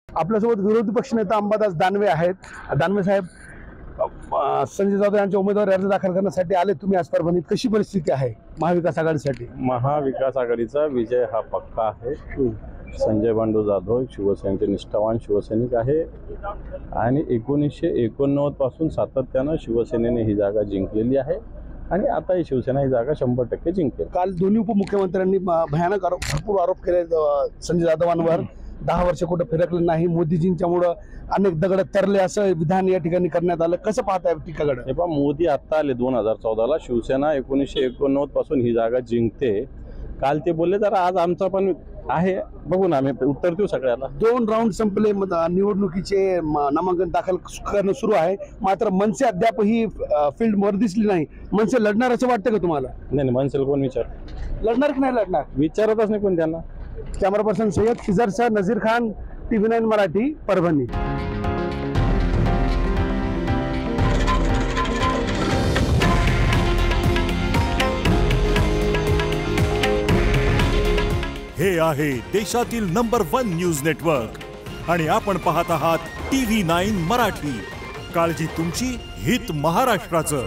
आपल्यासोबत विरोधी पक्षनेता अंबादास दानवे आहेत. दानवे साहेब, संजय जाधव यांच्या उमेदवारी अर्ज दाखल करण्यासाठी आले तुम्ही आज परभणीत. कशी परिस्थिती आहे महाविकास आघाडीसाठी? महाविकास आघाडीचा विजय हा पक्का आहे. संजय बंडू जाधव शिवसेनेचे निष्ठावान शिवसैनिक आहे आणि 1989 पासून सातत्यानं शिवसेनेने ही जागा जिंकलेली आहे आणि आता ही शिवसेना ही जागा 100% जिंकेल. काल दोन्ही उपमुख्यमंत्र्यांनी भयानक भरपूर आरोप केले संजय जाधवांवर. 10 वर्ष कुठं फिरकलं नाही, मोदीजींच्यामुळं अनेक दगड तरले असं विधान या ठिकाणी करण्यात आलं. कसं पाहताय टीकाकडे? हे पहा, मोदी आता आले 2014ला. शिवसेना 1989 पासून ही जागा जिंकते. काल ते बोलले तर आज आमचा पण आहे, बघू ना, आम्ही उत्तर देऊ सगळ्याला. 2 राऊंड संपले, निवडणुकीचे नामांकन दाखल करणं सुरू आहे. मात्र मनसे अद्यापही फील्डवर दिसली नाही. मनसे लढणार असं वाटतं का तुम्हाला? नाही, मनसेल कोण विचार लढणार की नाही लढणार विचारतच नाही कोण त्यांना. कॅमेरा पर्सन सय्यद खिजरसह नजीर खान, TV9 मराठी, परभणी. हे आहे देशातील नंबर 1 न्यूज नेटवर्क आणि आपण पाहत आहात TV9 मराठी. काळजी तुमची, हित महाराष्ट्राचं.